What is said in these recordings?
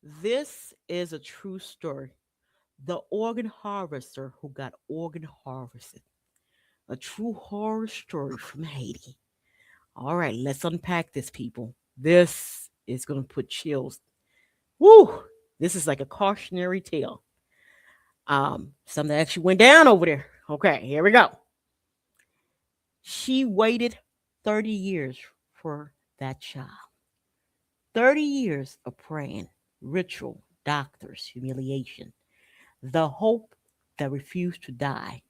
This is a true story. The organ harvester who got organ harvested. A true horror story from Haiti. All right, let's unpack this, people. This is going to put chills. Woo! This is like a cautionary tale. Something that actually went down over there. Okay, here we go. She waited 30 years for that child. 30 years of praying, ritual, doctors, humiliation, the hope that refused to die.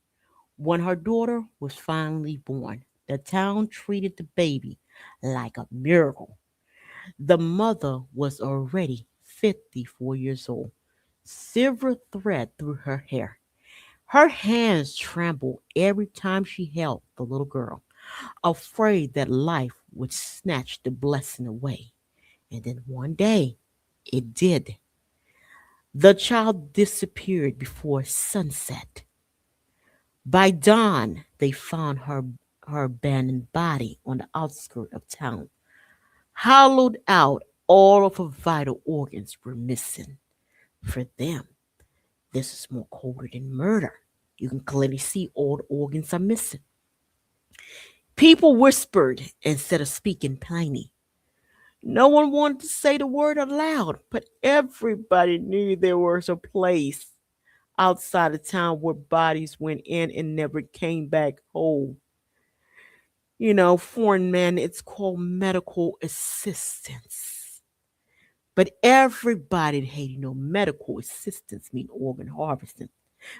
When her daughter was finally born, the town treated the baby like a miracle. The mother was already 54 years old, silver thread through her hair. Her hands trembled every time she held the little girl, afraid that life would snatch the blessing away. And then one day, it did. The child disappeared before sunset. By dawn, they found her abandoned body on the outskirts of town. Hollowed out, all of her vital organs were missing. For them, this is more colder than murder. You can clearly see all the organs are missing. People whispered instead of speaking plainly. No one wanted to say the word aloud, but everybody knew there was a place outside of town where bodies went in and never came back whole. Foreign man, it's called medical assistance. But everybody in Haiti know medical assistance mean organ harvesting.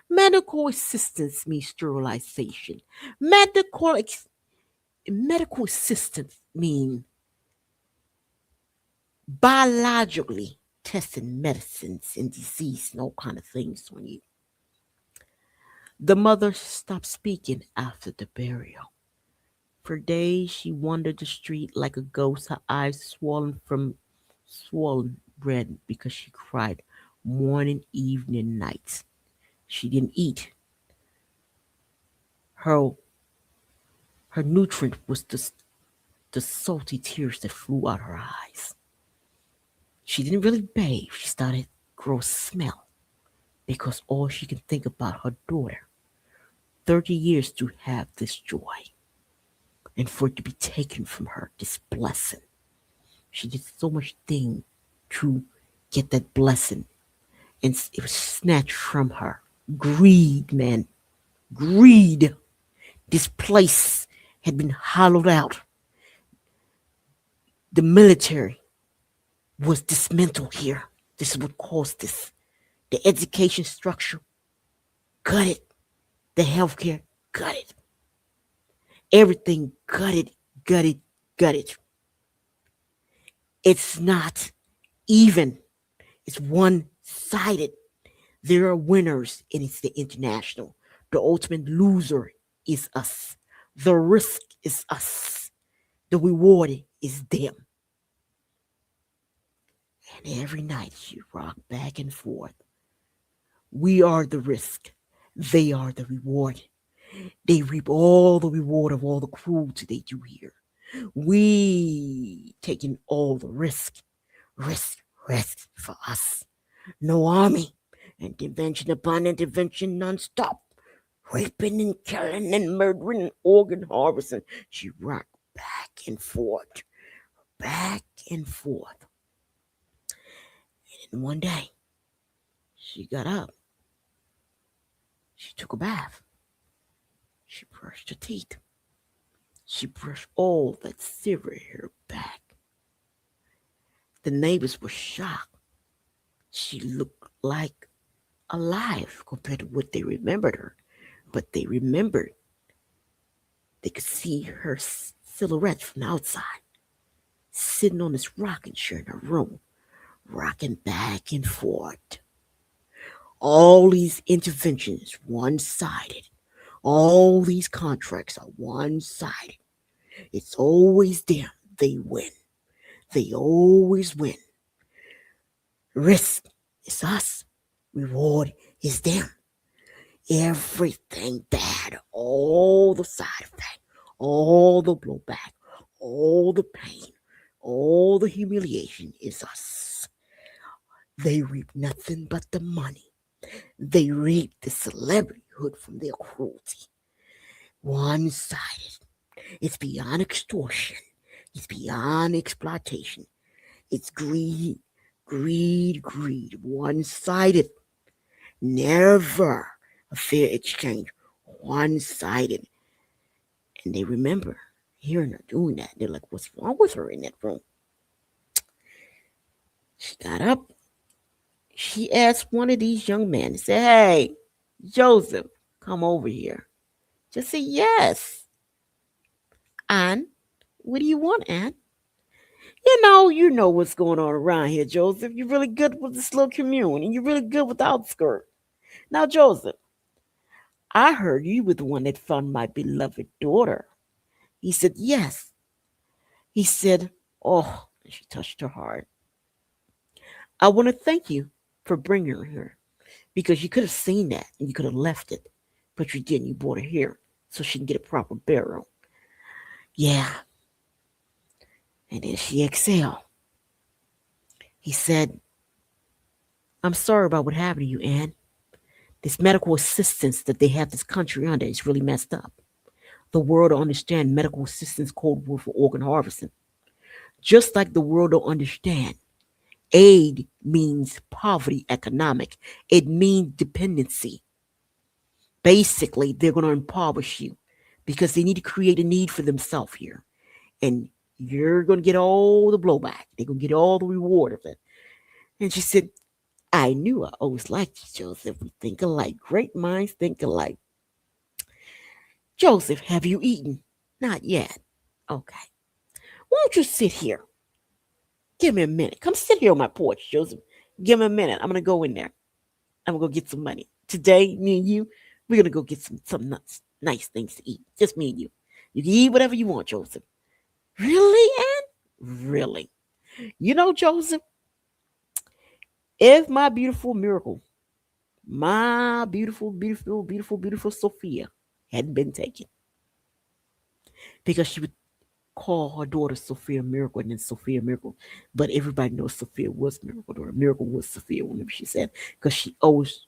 Medical assistance means sterilization. Medical medical assistance mean biologically testing medicines and disease and all kind of things on you. The mother stopped speaking after the burial. For days she wandered the street like a ghost, her eyes swollen red because she cried morning, evening, night. She didn't eat. Her her nutrient was the salty tears that flew out her eyes. She didn't really bathe. She started gross smell because all she could think about her daughter. 30 years to have this joy and for it to be taken from her, this blessing. She did so much thing to get that blessing and it was snatched from her. Greed, man. Greed. This place had been hollowed out. The military was dismantled here. This is what caused this. The education structure, gutted. The healthcare, gutted. Everything gutted, gutted, gutted. It's not even. It's one sided. There are winners, and it's the international. The ultimate loser is us. The risk is us. The reward is them. And every night you rock back and forth. We are the risk. They are the reward. They reap all the reward of all the cruelty they do here. We taking all the risk. Risk, risk for us. No army. Intervention upon intervention non-stop. Raping and killing and murdering and organ harvesting. She rocked back and forth. Back and forth. And one day, she got up. She took a bath. She brushed her teeth. She brushed all that silver hair back. The neighbors were shocked. She looked like alive compared to what they remembered her. But they remembered. They could see her silhouette from outside, sitting on this rocking chair in her room, rocking back and forth. All these interventions one sided. All these contracts are one sided. It's always them. They win. They always win. Risk is us. Reward is them. Everything bad, all the side effect, all the blowback, all the pain, all the humiliation is us. They reap nothing but the money. They reap the celebrityhood from their cruelty. One sided. It's beyond extortion. It's beyond exploitation. It's greed, greed, greed. One sided. Never a fair exchange. One sided. And they remember hearing her doing that. They're like, what's wrong with her in that room? She got up. She asked one of these young men, said, hey, Joseph, come over here. Just say yes. Anne, what do you want, Anne? You know what's going on around here, Joseph. You're really good with this little commune, and you're really good with the outskirts. Now, Joseph, I heard you were the one that found my beloved daughter. He said, yes. He said, oh, and she touched her heart. I want to thank you for bringing her here because you could have seen that and you could have left it, but you didn't. You brought her here so she can get a proper burial. Yeah. And then she exhaled. He said, I'm sorry about what happened to you, Anne. This medical assistance that they have this country under is really messed up. The world don't understand medical assistance code word for organ harvesting. Just like the world don't understand. Aid means poverty economic. It means dependency. Basically, they're going to impoverish you because they need to create a need for themselves here. And you're going to get all the blowback. They're going to get all the reward of it. And she said, I knew I always liked you, Joseph. We think alike. Great minds think alike. Joseph, have you eaten? Not yet. Okay. Won't you sit here? Give me a minute. Come sit here on my porch, Joseph. Give me a minute. I'm going to go in there. I'm going to go get some money. Today, me and you, we're going to go get some nice things to eat. Just me and you. You can eat whatever you want, Joseph. Really, Anne? Really? Joseph, if my beautiful miracle, my beautiful, beautiful, beautiful, beautiful Sophia hadn't been taken, because she would call her daughter Sophia Miracle and then Sophia Miracle. But everybody knows Sophia was Miracle daughter. Miracle was Sophia whenever she said, because she always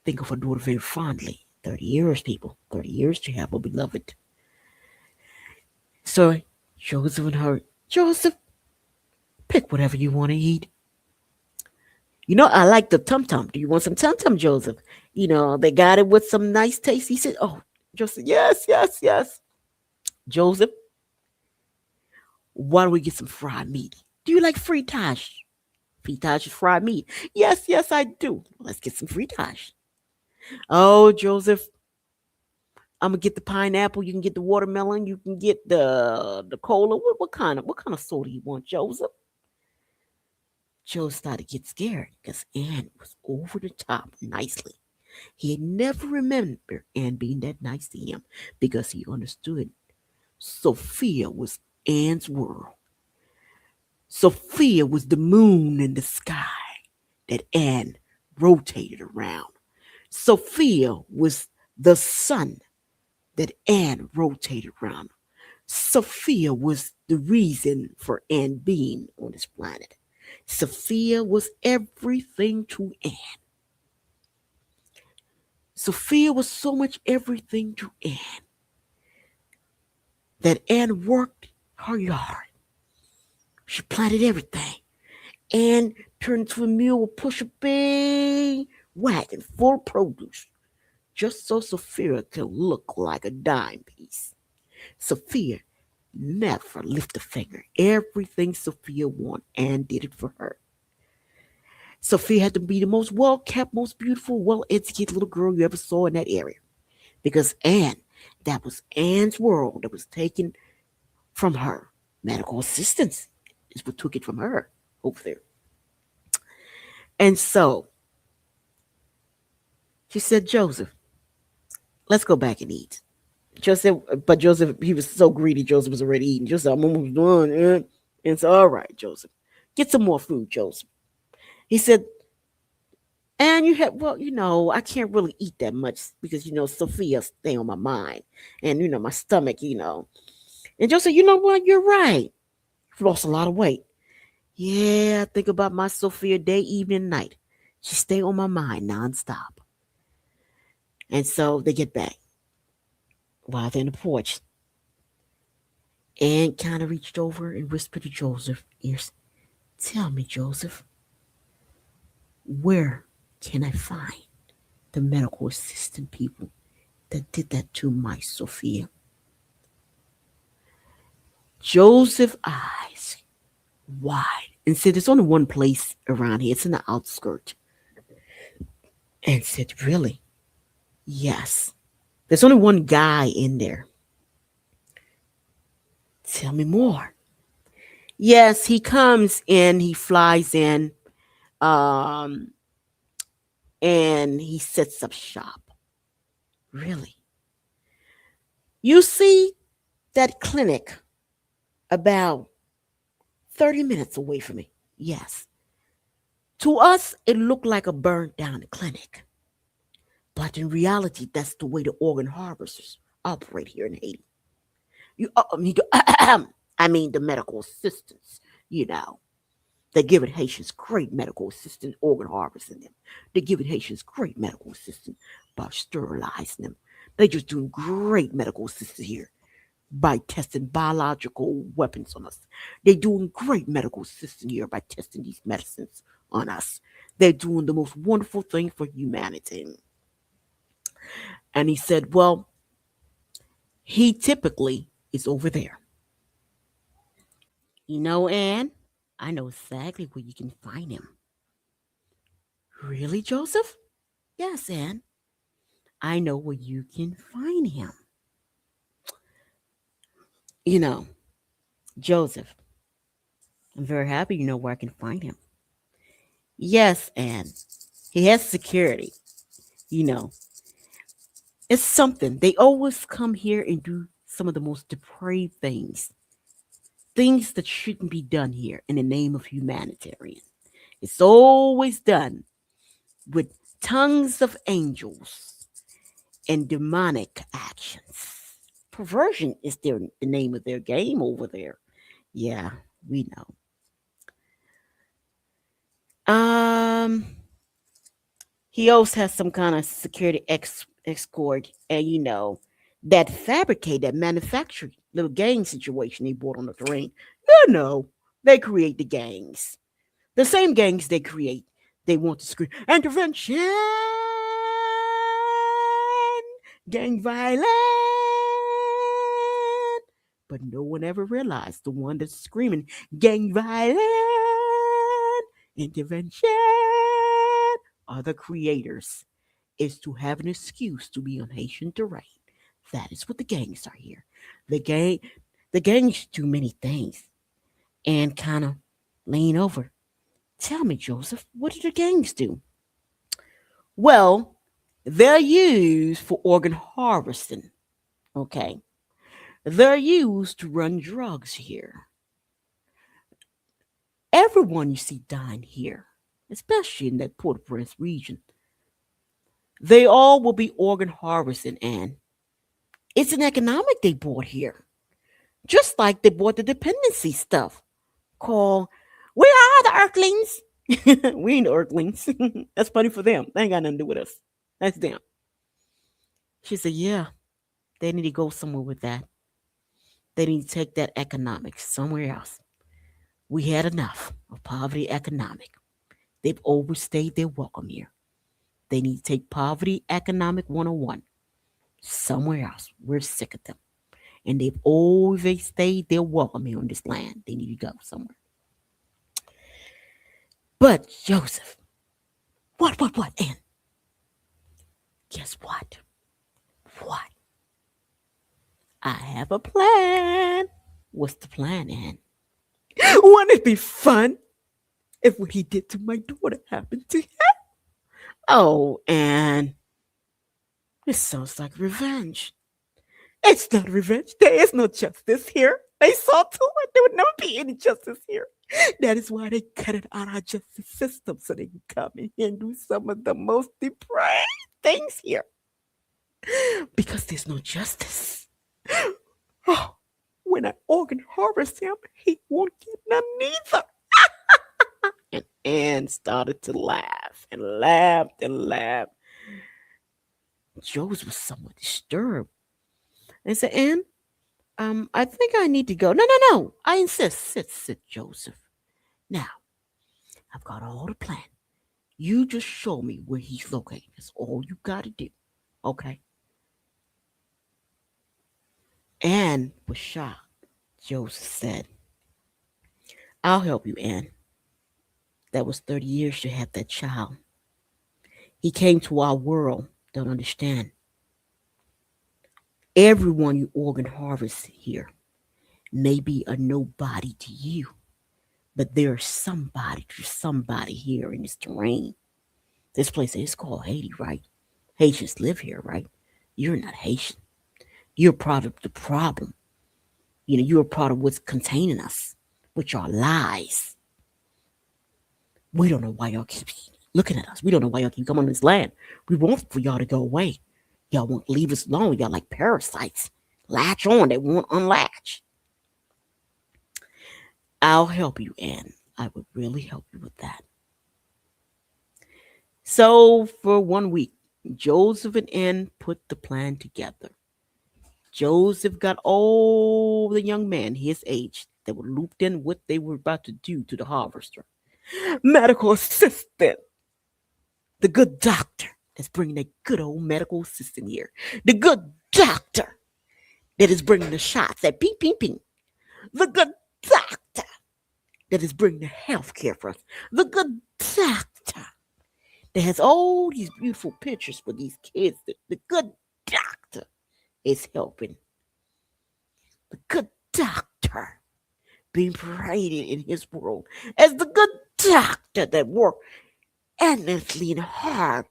think of her daughter very fondly. 30 years, people. 30 years to have a beloved. So Joseph and her, Joseph, pick whatever you want to eat. I like the tum tum. Do you want some tum tum, Joseph? They got it with some nice taste. He said, oh, Joseph, yes, yes, yes. Joseph, why don't we get some fried meat? Do you like fritage? Fritage is fried meat. Yes, yes, I do. Let's get some fritage. Oh, Joseph, I'm gonna get the pineapple. You can get the watermelon. You can get the cola. What kind of soda you want, Joseph? Joe started to get scared because Anne was over the top nicely. He had never remembered Anne being that nice to him because he understood Sophia was Anne's world. Sophia was the moon in the sky that Anne rotated around. Sophia was the sun that Anne rotated around. Sophia was the reason for Anne being on this planet. Sophia was everything to Anne. Sophia was so much everything to Anne that Anne worked her yard. She planted everything. Anne turned into a mule, would push a big wagon full of produce just so Sophia could look like a dime piece. Sophia never lifted a finger. Everything Sophia wanted, Anne did it for her. Sophia had to be the most well kept, most beautiful, well educated little girl you ever saw in that area. Because Anne, that was Anne's world that was taken from her. Medical assistance is what took it from her over there. And so she said, Joseph, let's go back and eat. Joseph, he was so greedy. Joseph was already eating. Joseph, I'm almost done. And so, all right, Joseph, get some more food, Joseph. He said, and you have, well, I can't really eat that much because, Sophia stay on my mind and, my stomach. And Joseph, you know what? You're right. You've lost a lot of weight. Yeah, I think about my Sophia day, evening, night. She stay on my mind nonstop. And so they get back while they're in the porch. And kind of reached over and whispered to Joseph ears, "Tell me, Joseph, where can I find the medical assistant people that did that to my Sophia?" Joseph's eyes wide and said, "There's only one place around here. It's in the outskirts." And said, "Really?" "Yes. There's only one guy in there." "Tell me more." "Yes, he comes in, he flies in, um, and he sets up shop." "Really?" "You see that clinic about 30 minutes away from me?" "Yes." "To us, it looked like a burned down clinic. But in reality, that's the way the organ harvesters operate here in Haiti. I mean, the medical assistants, you know. They're giving Haitians great medical assistance, organ harvesting them. They're giving Haitians great medical assistance by sterilizing them. They're just doing great medical assistance here by testing biological weapons on us. They're doing great medical assistance here by testing these medicines on us. They're doing the most wonderful thing for humanity." And he said, "Well, he typically is over there." "You know, Anne, I know exactly where you can find him." "Really, Joseph?" "Yes, Anne, I know where you can find him." "You know, Joseph, I'm very happy you know where I can find him." "Yes, Anne, he has security. You know, it's something. They always come here and do some of the most depraved things, things that shouldn't be done here in the name of humanitarian. It's always done with tongues of angels and demonic actions. Perversion is the name of their game over there." "Yeah, we know." He also has some kind of security escort, and that fabricate, that manufactured little gang situation they brought on the terrain. No, they create the gangs. The same gangs they create. They want to scream intervention, gang violence, but no one ever realized the one that's screaming gang violence, intervention, are the creators. Is to have an excuse to be on Haitian terrain. That is what the gangs are here. The gang, the gangs do many things and kind of lean over. "Tell me, Joseph, what do the gangs do?" "Well, they're used for organ harvesting. Okay, they're used to run drugs here. Everyone you see dying here, especially in that Port-au-Prince region, they all will be organ harvesting, and it's an economic they brought here, just like they bought the dependency stuff called "We Are the Earthlings." We ain't the Earthlings. That's funny for them. They ain't got nothing to do with us. That's them. She said, "Yeah, they need to go somewhere with that. They need to take that economics somewhere else. We had enough of poverty economic. They've overstayed their welcome here. They need to take poverty economic 101 somewhere else. We're sick of them. And they've overstayed their welcome here on this land. They need to go somewhere." "But, Joseph, what? And guess what? What? I have a plan." "What's the plan, Anne?" "Wouldn't it be fun if what he did to my daughter happened to him?" "Oh, Anne, this sounds like revenge." "It's not revenge. There is no justice here. They saw to it. There would never be any justice here. That is why they cut it out of our justice system so they can come in here and do some of the most depraved things here. Because there's no justice. Oh, when I organ harvest him, he won't get none neither." And Anne started to laugh and laughed and laughed. Joseph was somewhat disturbed and said, Anne, I think I need to go. No, no, no. I insist. Sit, Joseph. Now, I've got all the plan. You just show me where he's located. That's all you got to do. Okay? Anne was shocked. Joseph said, I'll help you, Anne. That was 30 years to have that child. He came to our world. Don't understand. Everyone you organ harvest here may be a nobody to you, but there's somebody here in this terrain. This place is called Haiti, right? Haitians live here, right? You're not Haitian. You're part of the problem. You're a part of what's containing us, which are lies. We don't know why y'all keep looking at us. We don't know why y'all keep coming on this land. We want for y'all to go away. Y'all won't leave us alone. Y'all like parasites. Latch on. They won't unlatch. I'll help you, Anne. I would really help you with that. So for 1 week, Joseph and Anne put the plan together. Joseph got all the young men his age that were looped in what they were about to do to the harvester. Medical assistant, the good doctor that's bringing that good old medical assistant here, the good doctor that is bringing the shots, that ping, ping, ping, the good doctor that is bringing the health care for us, the good doctor that has all these beautiful pictures for these kids, the good doctor is helping. The good doctor being paraded in his world as the good doctor that worked endlessly and hard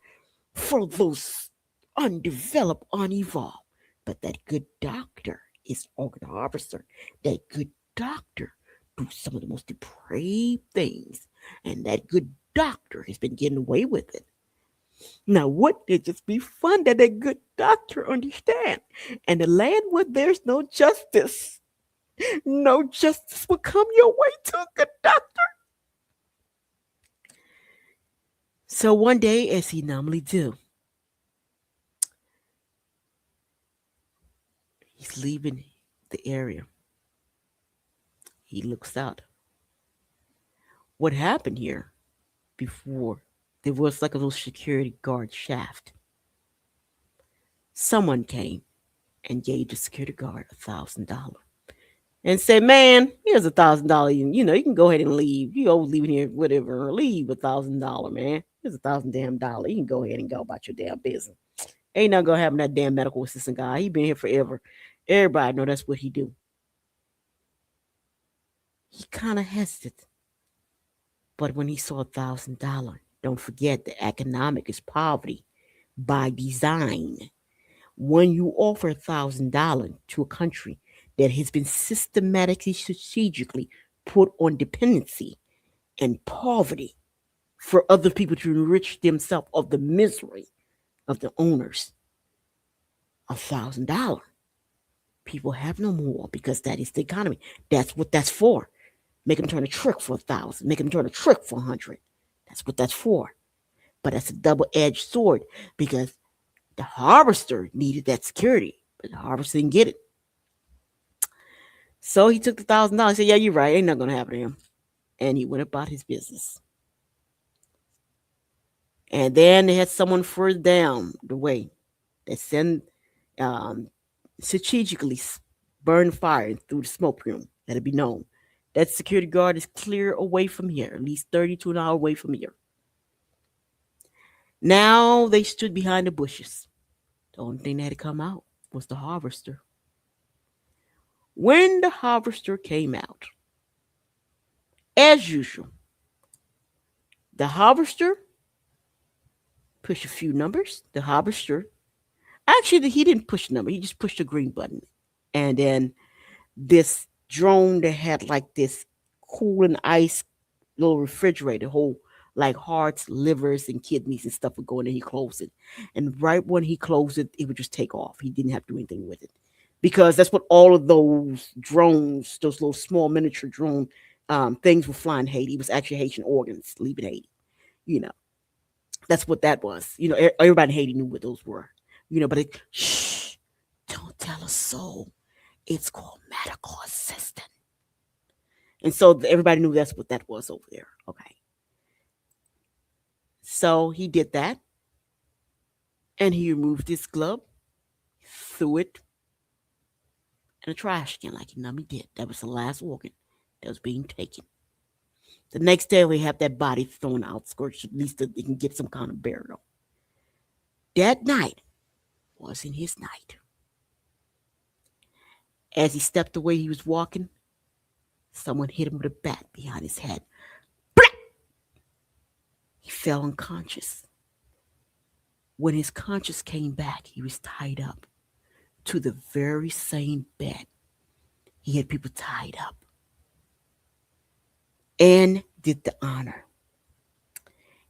for those undeveloped, unevolved. But that good doctor is organ harvester. That good doctor do some of the most depraved things. And that good doctor has been getting away with it. Now, wouldn't it just be fun that a good doctor understand? And the land where there's no justice will come your way to a good doctor. So one day, as he normally do, he's leaving the area. He looks out. What happened here before? There was like a little security guard shaft. Someone came and gave the security guard $1,000 and said, "Man, here's $1,000. You can go ahead and leave. You always leaving here, whatever. Leave $1,000, man. Here's $1,000. You can go ahead and go about your damn business. Ain't nothing gonna happen to that damn medical assistant guy. He been here forever. Everybody know that's what he do." He kind of hesitated, but when he saw $1,000, don't forget the economic is poverty by design. When you offer $1,000 to a country that has been systematically, strategically put on dependency and poverty for other people to enrich themselves of the misery of the owners, $1,000. People have no more because that is the economy. That's what that's for. Make them turn a trick for 1,000. Make them turn a trick for 100. That's what that's for. But that's a double-edged sword because the harvester needed that security, but the harvester didn't get it. So he took the $1,000. Said, "Yeah, you're right. Ain't nothing gonna happen to him," and he went about his business. And then they had someone further down the way that sent um, strategically burn fire through the smoke room. Let it be known that security guard is clear away from here, at least 30 to an hour away from here. Now they stood behind the bushes. The only thing that had come out was the harvester. When the harvester came out, as usual, the harvester pushed a few numbers. The harvester, actually, he didn't push a number. He just pushed a green button. And then this drone that had like this cool and ice little refrigerator, whole like hearts, livers, and kidneys and stuff would go in there. He closed it. And right when he closed it, it would just take off. He didn't have to do anything with it. Because that's what all of those drones, those little small miniature drones, Things were flying in Haiti. It was actually Haitian organs leaving Haiti. You know, that's what that was. Everybody in Haiti knew what those were. But shh, don't tell a soul. It's called medical assistant. And so everybody knew that's what that was over there. Okay. So he did that, and he removed his glove, threw it in a trash can like he normally did. That was the last organ that was being taken. The next day, we have that body thrown out, scorched, at least that they can get some kind of burial. That night wasn't his night. As he stepped away, he was walking. Someone hit him with a bat behind his head. He fell unconscious. When his conscience came back, he was tied up to the very same bed he had people tied up. Anne did the honor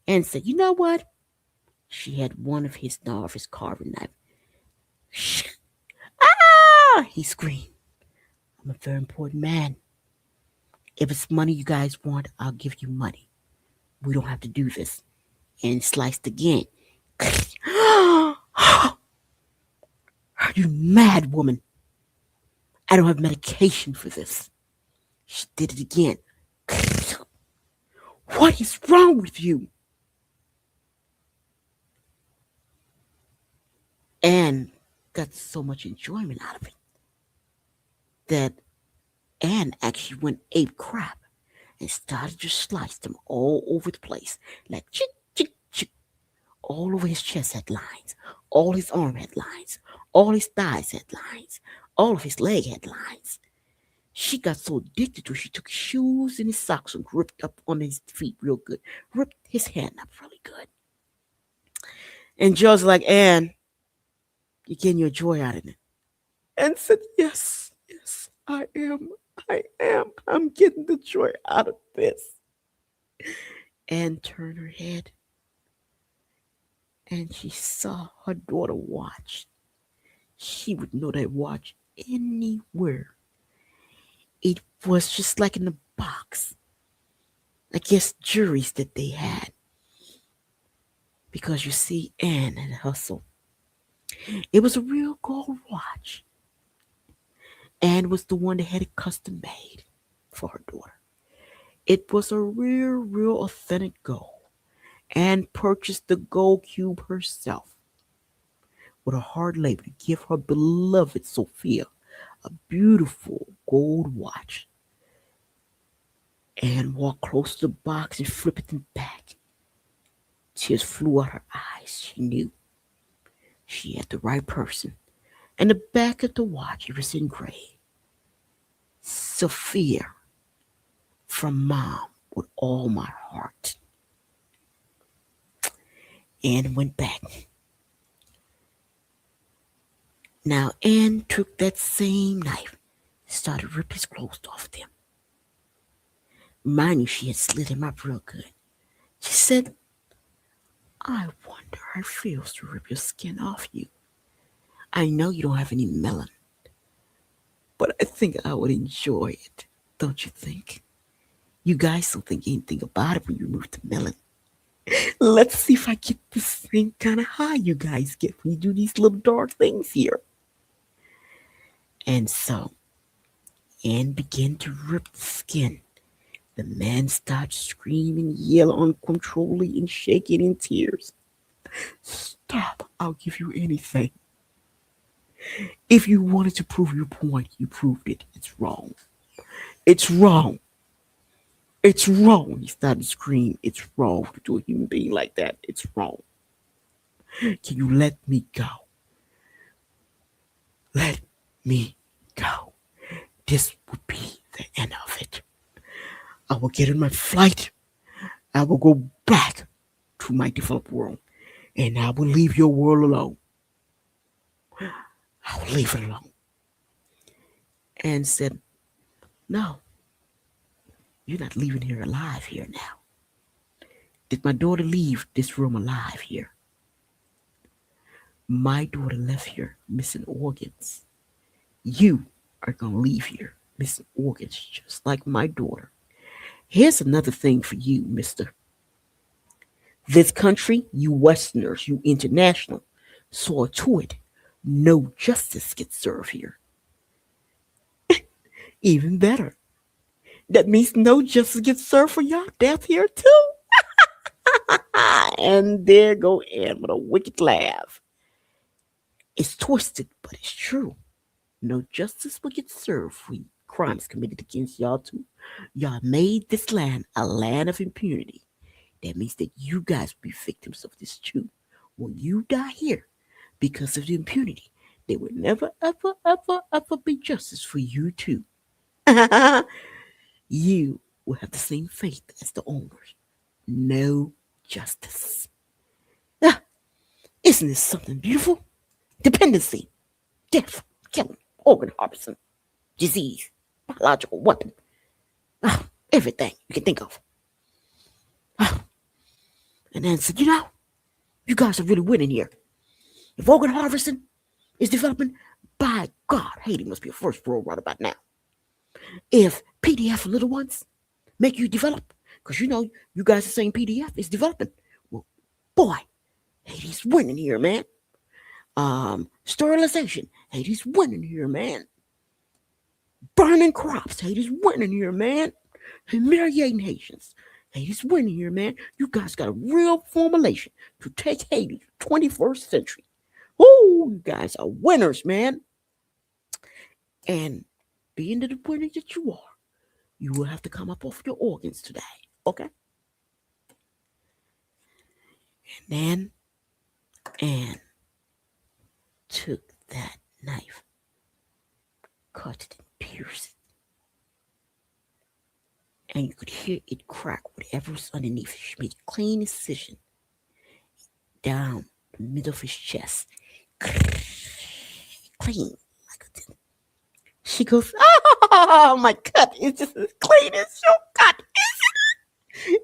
and said, "You know what?" She had one of his carving knife. Ah! He screamed. "I'm a very important man. If it's money you guys want, I'll give you money. We don't have to do this." And sliced again. "Are you mad, woman? I don't have medication for this." She did it again. "What is wrong with you?" Anne got so much enjoyment out of it that Anne actually went ape crap and started to slice them all over the place, like chick, chick, chick. All over his chest had lines, all his arm had lines, all his thighs had lines, all of his leg had lines. She got so addicted to it, she took his shoes and his socks and ripped up on his feet real good, ripped his hand up really good. And Joe's like, "Anne, you're getting your joy out of it." And said, "Yes, yes, I am. I am. I'm getting the joy out of this." Anne turned her head and she saw her daughter watch. She would know that watch anywhere. It was just like in the box. I guess juries that they had. Because you see, Anne had hustled. It was a real gold watch. Anne was the one that had it custom made for her daughter. It was a real authentic gold. Anne purchased the gold cube herself with a hard labor to give her beloved Sophia a beautiful gold watch. Anne walked close to the box and flipped it back. Tears flew out her eyes. She knew she had the right person. And the back of the watch, it was engraved, "Sophia, from Mom, with all my heart." Anne went back. Now Anne took that same knife, started ripping his clothes off them. Mind you, she had slit him up real good. She said, "I wonder how it feels to rip your skin off you. I know you don't have any melon, but I think I would enjoy it, don't you think? You guys don't think anything about it when you remove the melon. Let's see if I get the same kind of high you guys get when you do these little dark things here." And so Anne began to rip the skin. The man started screaming, yelling uncontrollably, and shaking in tears. "Stop! I'll give you anything. If you wanted to prove your point, you proved it. It's wrong. It's wrong. It's wrong." He started to scream. "It's wrong to do a human being like that. It's wrong. Can you let me go? Let me go. This will be the end of it. I will get in my flight. I will go back to my developed world. And I will leave your world alone. I will leave it alone." And said, "No, you're not leaving here alive here now. Did my daughter leave this room alive here? My daughter left here missing organs. You are going to leave here missing organs just like my daughter. Here's another thing for you, mister. This country, you Westerners, you international, saw to it. No justice gets served here. Even better. That means no justice gets served for y'all death here too. And there go Ann with a wicked laugh. It's twisted, but it's true. No justice will get served for crimes committed against y'all too. Y'all made this land a land of impunity. That means that you guys will be victims of this too. When you die here, because of the impunity, there will never, ever, ever, ever be justice for you too. You will have the same fate as the owners. No justice. Ah, isn't this something beautiful? Dependency, death, killing, organ harvesting, disease, biological weapon, everything you can think of. And then said, you guys are really winning here. If organ harvesting is developing, by God, Haiti must be a first world right about now. If PDF for little ones make you develop, because you guys are saying PDF is developing. Well, boy, Haiti's winning here, man. Sterilization, Haiti's winning here, man. Burning crops, Haiti's winning here, man. Humiliating Haitians, Haiti's winning here, man. You guys got a real formulation to take Haiti to 21st century. Oh, you guys are winners, man. And being the winner that you are, you will have to come up off your organs today, okay? And then Anne took that knife, cut it and pierced it, and you could hear it crack whatever was underneath. She made a clean incision down the middle of his chest, clean like a tin. She goes, "Oh, my cut is just as clean as your cut, is it?"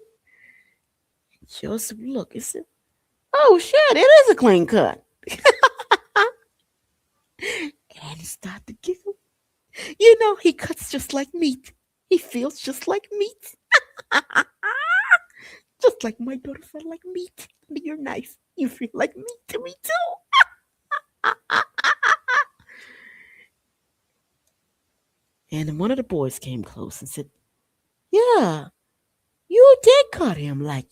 Joseph looked and said, "Oh shit, it is a clean cut." And he started to giggle. He cuts just like meat. He feels just like meat. Just like my daughter felt like meat under your knife. You feel like meat to me too. And then one of the boys came close and said, "Yeah, you did cut him like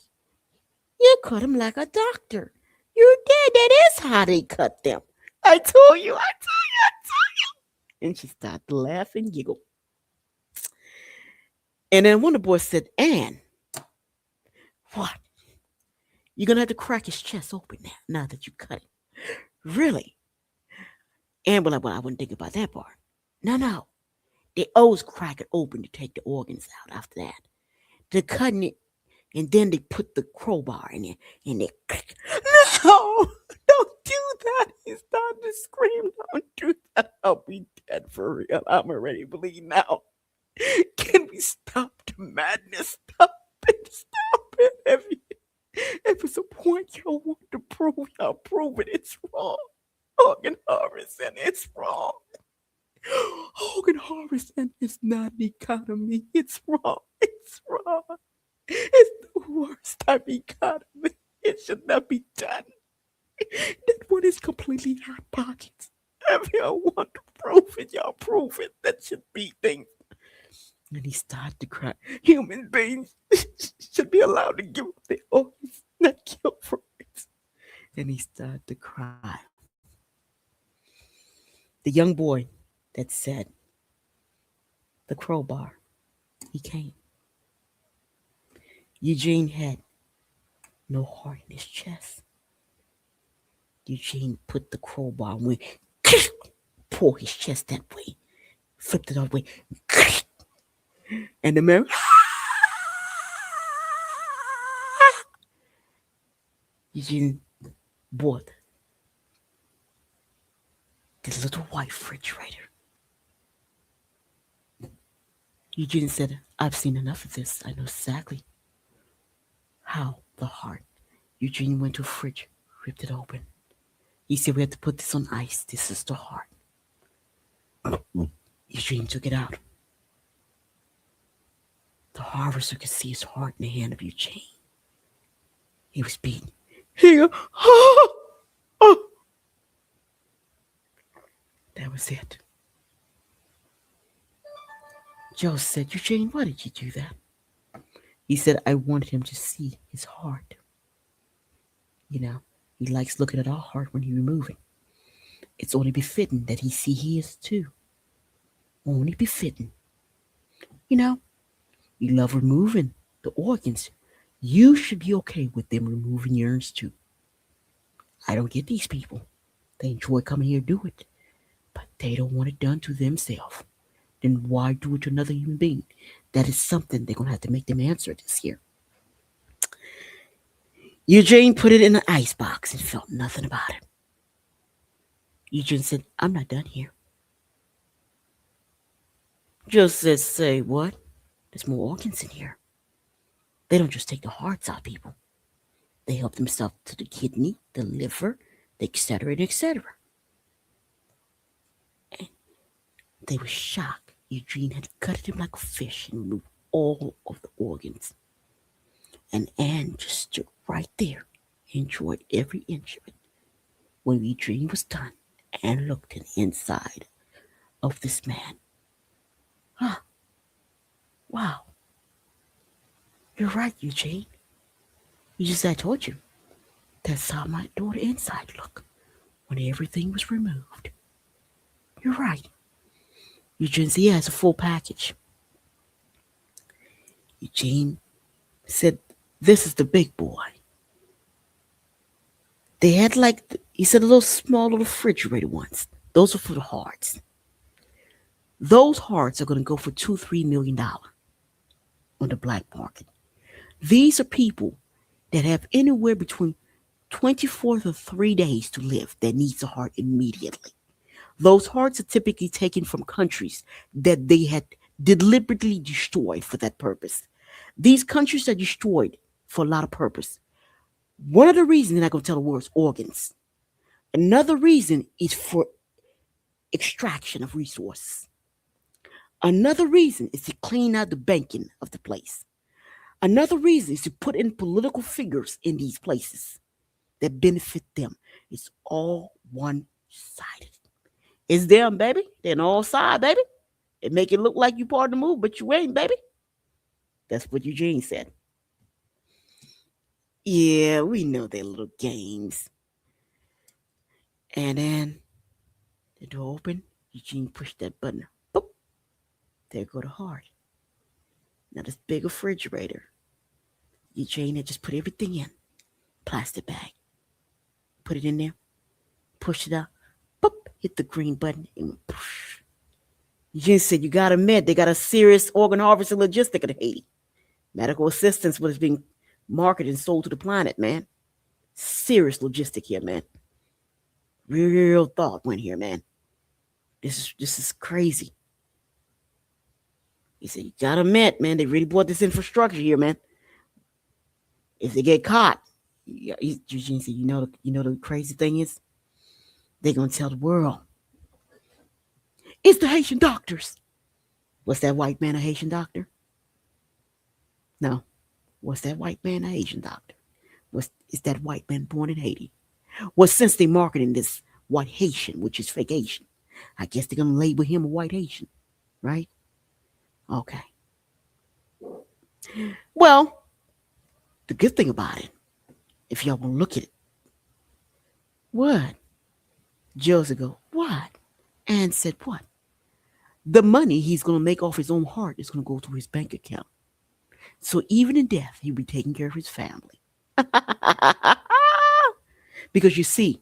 you cut him like a doctor. You did. That is how they cut them. I told you, I told you, I told you." And she started to laugh and giggle. And then one of the boys said, "Anne, what? You're gonna have to crack his chest open now that you cut it." "Really?" Anne was like, "Well, I wouldn't think about that part." No. They always crack it open to take the organs out after that. They're cutting it, and then they put the crowbar in there, and they no, don't do that. He started to scream. "Don't do that. I'll be dead for real. I'm already bleeding now. Can we stop the madness? Stop it. Stop it. If it's a point y'all want to prove, y'all prove it. It's wrong. Organ harvesting, it's wrong. Organ harvesting is not an economy. It's wrong. It's wrong. It's the worst type of economy. It should not be done. That one is completely hot pockets. If y'all want to prove it, y'all prove it. That should be things." And he started to cry. Human beings should be allowed to give up their organs, not kill for it. And he started to cry. The young boy that said the crowbar, he came. Eugene had no heart in his chest. Eugene put the crowbar and went, pour his chest that way, flipped it all the way, and the man, Eugene bought the little white refrigerator. Eugene said, "I've seen enough of this. I know exactly how the heart." Eugene went to a fridge, ripped it open. He said, "We have to put this on ice. This is the heart." Eugene took it out. The harvester could see his heart in the hand of Eugene. He was beaten. Here. Oh. That was it. Joe said, Eugene, why did you do that? He said, I wanted him to see his heart. You know, he likes looking at our heart when he's moving. It's only befitting that he see his too. Only befitting. You know, you love removing the organs. You should be okay with them removing yours too. I don't get these people. They enjoy coming here to do it, but they don't want it done to themselves. Then why do it to another human being? That is something they're going to have to make them answer this year. Eugene put it in an icebox and felt nothing about it. Eugene said, I'm not done here. Joe said, say what? There's more organs in here. They don't just take the hearts out of people. They help themselves to the kidney, the liver, etc., etc. And they were shocked. Eugene had gutted him like a fish and removed all of the organs. And Anne just stood right there, enjoyed every inch of it. When Eugene was done, Anne looked at the inside of this man. Huh. Wow. You're right, Eugene. You just, I told you. That's how my daughter inside looked when everything was removed. You're right. Eugene said, yeah, it's a full package. Eugene said, this is the big boy. They had like, he said, a little small little refrigerator ones. Those are for the hearts. Those hearts are going to go for $2-3 million on the black market. These are people that have anywhere between 24 to 3 days to live that needs a heart immediately. Those hearts are typically taken from countries that they had deliberately destroyed for that purpose. These countries are destroyed for a lot of purpose. One of the reasons, they're not going to tell the world, is organs. Another reason is for extraction of resources. Another reason is to clean out the banking of the place. Another reason is to put in political figures in these places that benefit them. It's all one-sided. It's them, baby. They're on all sides, baby. It make it look like you part of the move, but you ain't, baby. That's what Eugene said. Yeah, we know their little games. And then the door opened. Eugene pushed that button. Boop. There go the heart. Now this big refrigerator. Eugene had just put everything in. Plastic bag. Put it in there. Pushed it out. Boop. Hit the green button. And went poosh. Eugene said, you got to admit, they got a serious organ harvesting logistic in Haiti. Medical assistance was being marketed and sold to the planet, man. Serious logistic here, man. Real thought went here, man. This is crazy. He said, you gotta admit, man, they really brought this infrastructure here, man. If they get caught, Eugene said, you know the crazy thing is, they're gonna tell the world. It's the Haitian doctors. Was that white man a Haitian doctor? No. Was that white man a Haitian doctor? Is that white man born in Haiti? Well, since they're marketing this white Haitian, which is fake Haitian, I guess they're gonna label him a white Haitian, right? Okay. Well, the good thing about it, if y'all want to look at it, what? Joseph go, what? Anne said, what? The money he's going to make off his own heart is going to go to his bank account. So even in death, he'll be taking care of his family. Because you see,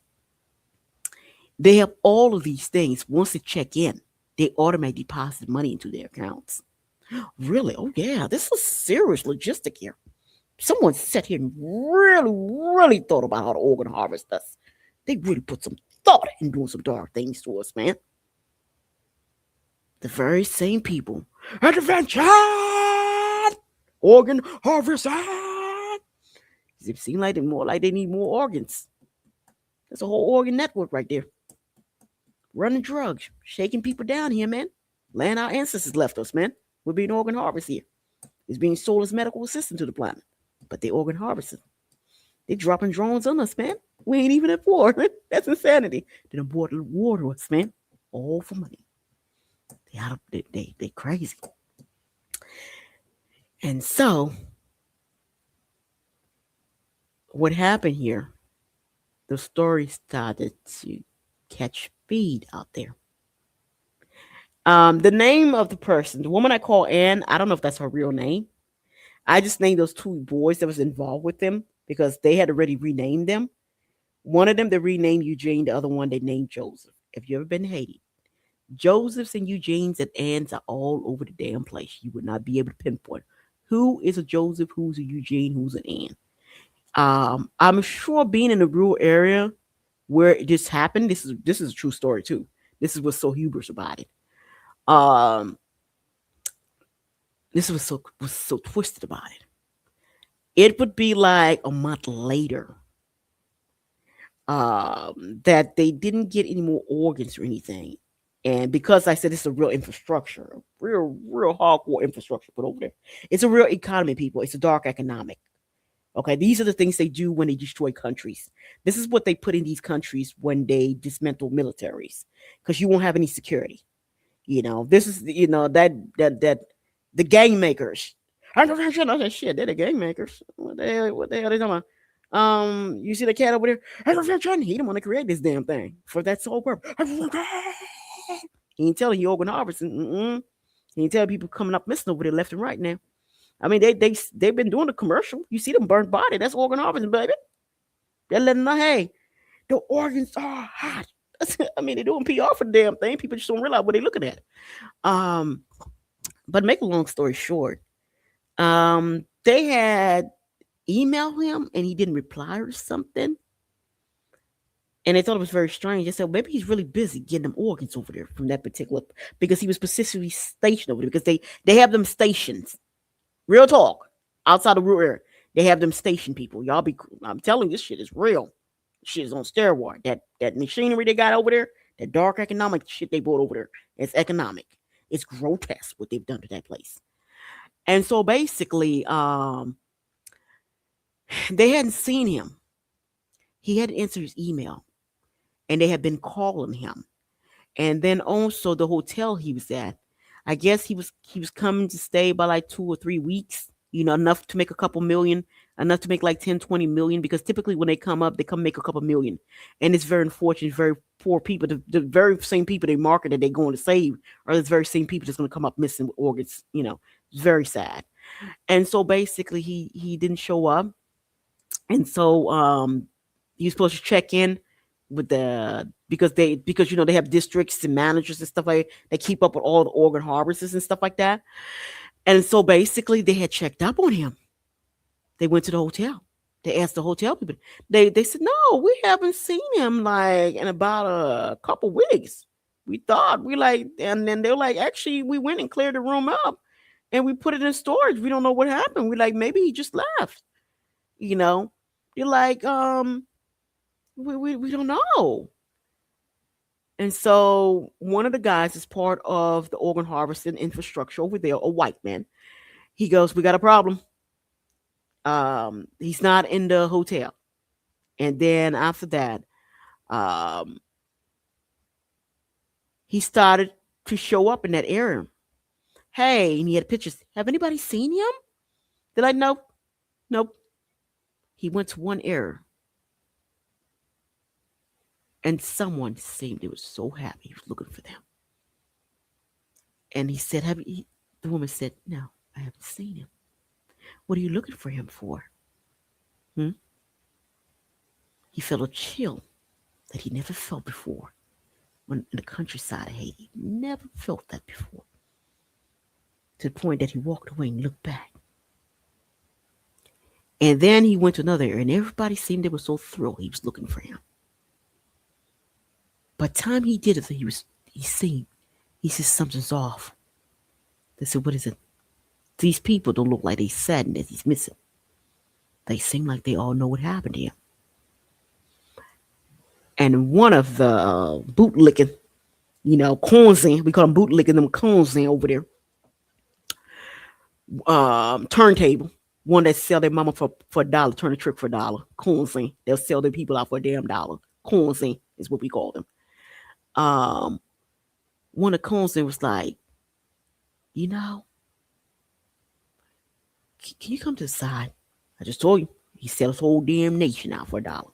they have all of these things. Once they check in, they automatically deposit money into their accounts. Really? Oh, yeah. This is serious logistic here. Someone sat here and really thought about how to organ harvest us. They really put some thought in doing some dark things to us, man. The very same people. Intervention! Organ harvest! It seems like they need more organs. There's a whole organ network right there. Running drugs, shaking people down here, man. Land our ancestors left us, man. We're being organ harvest here. It's being sold as medical assistance to the planet. But they organ harvesting. They dropping drones on us, man. We ain't even at war. That's insanity. They done bought war to us, man. All for money. They crazy. And so what happened here, the story started to catch speed out there. The name of the person, the woman I call Anne, I don't know if that's her real name. I just named those two boys that was involved with them because they had already renamed them. One of them they renamed Eugene, the other one they named Joseph. If you ever been to Haiti, Josephs and Eugenes and Anns are all over the damn place. You would not be able to pinpoint who is a Joseph, who's a Eugene, who's an Ann. I'm sure being in a rural area where this happened, this is a true story too. This is what's so hubris about it. Um, this was so twisted about it. It would be like a month later that they didn't get any more organs or anything. And because I said it's a real infrastructure, real hardcore infrastructure put over there. It's a real economy, people. It's a dark economic. Okay, these are the things they do when they destroy countries. This is what they put in these countries when they dismantle militaries, because you won't have any security. This is that the gang makers. I said, shit, they're the gang makers. What the hell they talking about? You see the cat over there? He don't want to create this damn thing for that sole purpose. He ain't telling you organ harvesting. He ain't telling people coming up missing over there left and right now. I mean, they've been doing the commercial. You see them burnt body. That's organ harvesting, baby. They're letting them know, hey, the organs are hot. I mean, they're doing PR for the damn thing. People just don't realize what they're looking at. Um, but make a long story short, they had emailed him and he didn't reply or something. And they thought it was very strange. They said, maybe he's really busy getting them organs over there from that particular, because he was specifically stationed over there, because they have them stations. Real talk. Outside the rural area. They have them station people. Y'all be, I'm telling you, this shit is real. Shit is on steroid. That machinery they got over there, that dark economic shit they bought over there, it's economic. It's grotesque what they've done to that place. And so basically, they hadn't seen him. He hadn't answered his email, and they had been calling him. And then also the hotel he was at, I guess he was coming to stay by like 2 or 3 weeks, enough to make a couple million, enough to make like 10, 20 million, because typically when they come up, they come make a couple million. And it's very unfortunate, very poor people, the very same people they market that they're going to save are the very same people that's going to come up missing with organs, it's very sad. And so basically he didn't show up. And so he was supposed to check in with because they have districts and managers and stuff like that. They keep up with all the organ harvesters and stuff like that. And so basically they had checked up on him. They went to the hotel. They asked the hotel people. They said, no, we haven't seen him like in about a couple weeks. We thought and then they're like, actually, we went and cleared the room up and we put it in storage. We don't know what happened. We like, maybe he just left. You're like, we don't know. And so one of the guys is part of the organ harvesting infrastructure over there, a white man. He goes, we got a problem. He's not in the hotel. And then after that, he started to show up in that area. Hey, and he had pictures. Have anybody seen him? They're like, nope. He went to one area. And someone seemed they were so happy he was looking for them. And he said, the woman said, no, I haven't seen him. What are you looking for him for? He felt a chill that he never felt before when in the countryside of Haiti. Never felt that before. To the point that he walked away and looked back. And then he went to another area, and everybody seemed they were so thrilled he was looking for him. By the time he did it, he said something's off. They said, what is it? These people don't look like they saddened that he's missing. They seem like they all know what happened to him. And one of the bootlicking, corns in, we call them bootlicking them corns in over there. turntable. One that sell their mama for a dollar, turn a trick for a dollar. Coinsing. They'll sell their people out for a damn dollar. Coinsing is what we call them. Um, one of Coinsing was like, you know, can you come to the side? I just told you. He sell his whole damn nation out for a dollar.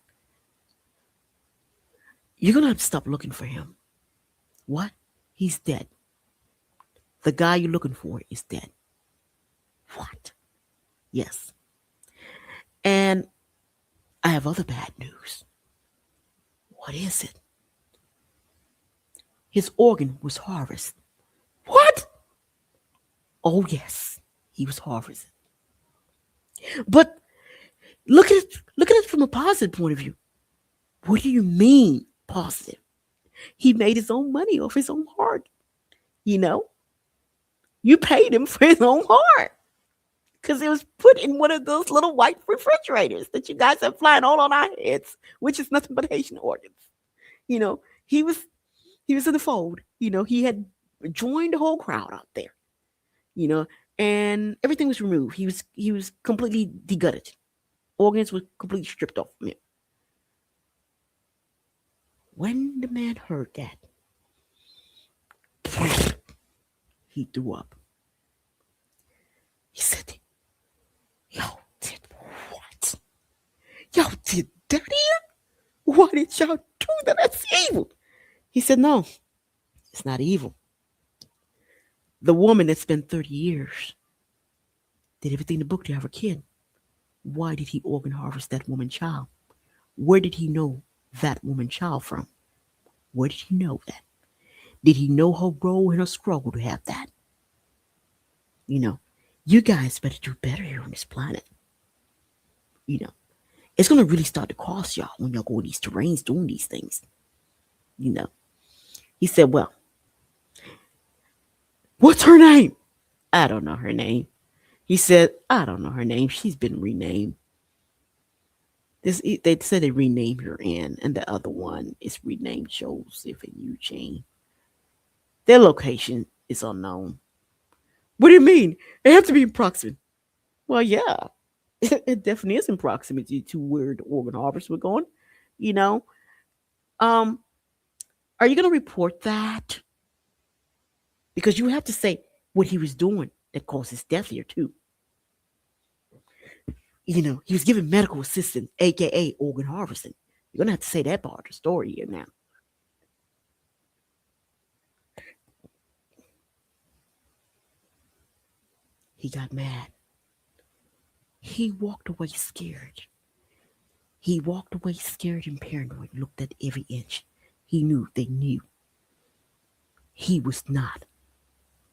You're gonna have to stop looking for him. What? He's dead. The guy you're looking for is dead. What? Yes. And I have other bad news. What is it? His organ was harvested. What? Oh, yes. He was harvested. But look at it from a positive point of view. What do you mean positive? He made his own money off his own heart. You know, you paid him for his own heart because it was put in one of those little white refrigerators that you guys have flying all on our heads, which is nothing but Haitian organs. You know, he was he was in the fold. You know, he had joined the whole crowd out there. You know, and everything was removed. He was completely degutted. Organs were completely stripped off from him. When the man heard that, he threw up. He said, "Y'all did what? Y'all did that here? Why did y'all do that? That's evil." He said, "No, it's not evil. The woman that spent 30 years did everything in the book to have a kid. Why did he organ harvest that woman child? Where did he know that woman child from? Where did he know that? Did he know her role in her struggle to have that? You know, you guys better do better here on this planet. You know, it's gonna really start to cost y'all when y'all go in these terrains doing these things. You know." He said, "Well, what's her name?" "I don't know her name." He said, "I don't know her name. She's been renamed. They said they renamed her in, and the other one is renamed Joseph and Eugene. Their location is unknown." "What do you mean? It have to be in proximity." "Well, yeah, it definitely is in proximity to where the organ harvest we're going. You know, um, are you gonna report that? Because you have to say what he was doing that caused his death here too. You know, he was giving medical assistance, aka organ harvesting. You're gonna have to say that part of the story here now." He got mad. He walked away scared. He walked away scared and paranoid, looked at every inch. He knew they knew he was not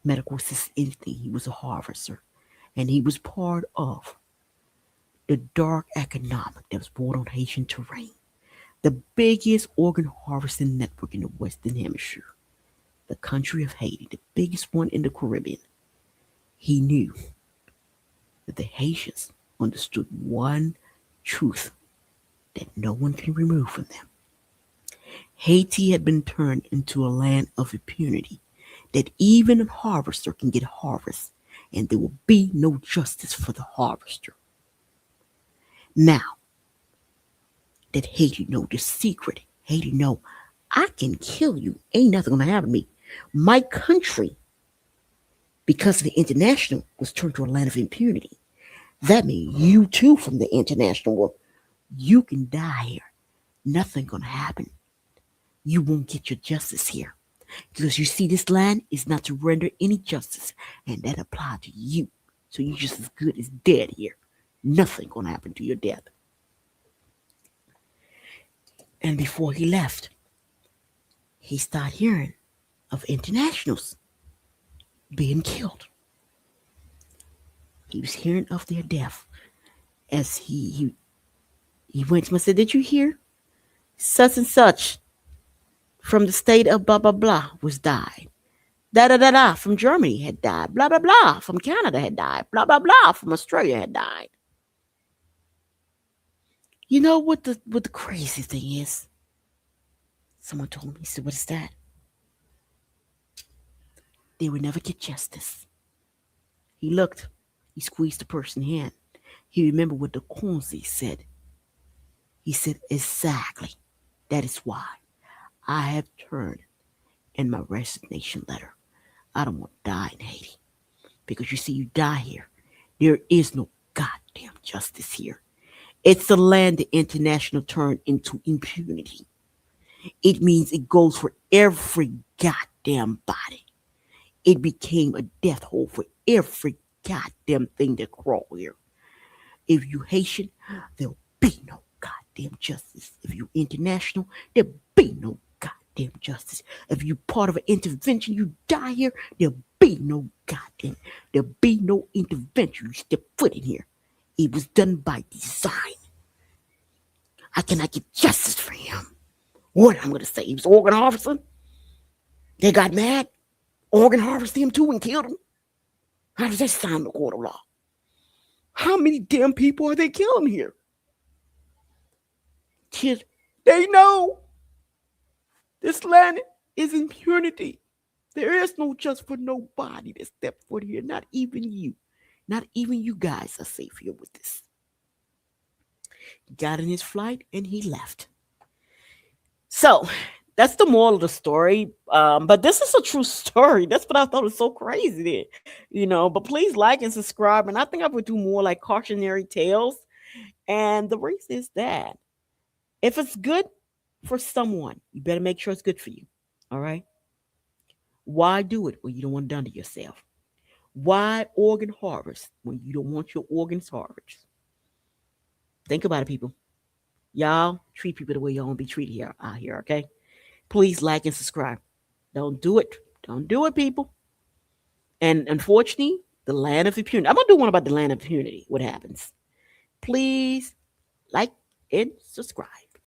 medical assistant anything. He was a harvester. And he was part of the dark economic that was born on Haitian terrain. The biggest organ harvesting network in the Western Hemisphere. The country of Haiti, the biggest one in the Caribbean. He knew that the Haitians understood one truth that no one can remove from them. Haiti had been turned into a land of impunity, that even a harvester can get harvest, and there will be no justice for the harvester. Now that Haiti know the secret, Haiti know I can kill you. Ain't nothing gonna happen to me. My country, because of the international, was turned to a land of impunity. That means you too from the international world. You can die here. Nothing gonna happen. You won't get your justice here. Because you see, this land is not to render any justice, and that applies to you. So you're just as good as dead here. Nothing gonna happen to your death. And before he left, he started hearing of internationals being killed. He was hearing of their death as he went to him and said, "Did you hear? Such and such from the state of blah blah blah was died. Da da da da from Germany had died. Blah blah blah from Canada had died. Blah blah blah from Australia had died." You know what the crazy thing is? Someone told me. He said, "What is that?" They would never get justice. He looked. He squeezed the person's hand. He remembered what the Kunzi said. He said, exactly. That is why I have turned in my resignation letter. I don't want to die in Haiti. Because you see, you die here. There is no goddamn justice here. It's the land the international turned into impunity. It means it goes for every goddamn body. It became a death hole for every goddamn thing that crawl here. If you Haitian, there'll be no goddamn justice. If you international, there'll be no goddamn justice. If you part of an intervention, you die here, there'll be no goddamn. There'll be no intervention. You step foot in here. It was done by design. I cannot get justice for him. What I'm gonna say? He was organ harvesting. They got mad. Organ harvested him too and killed him. How does that sound in the court of law? How many damn people are they killing here? Kids, they know this land is impunity. There is no just for nobody that stepped foot here. Not even you. Not even you guys are safe here with this. He got in his flight and he left. So that's the moral of the story. But this is a true story. That's what I thought was so crazy there. But please like and subscribe. And I think I would do more like cautionary tales. And the reason is that if it's good for someone, you better make sure it's good for you. All right? Why do it when you don't want it done to yourself? Why organ harvest when you don't want your organs harvested? Think about it, people. Y'all treat people the way y'all want to be treated here out here, okay? Please like and subscribe. Don't do it. Don't do it, people. And unfortunately, the land of impunity. I'm gonna do one about the land of impunity. What happens? Please like and subscribe.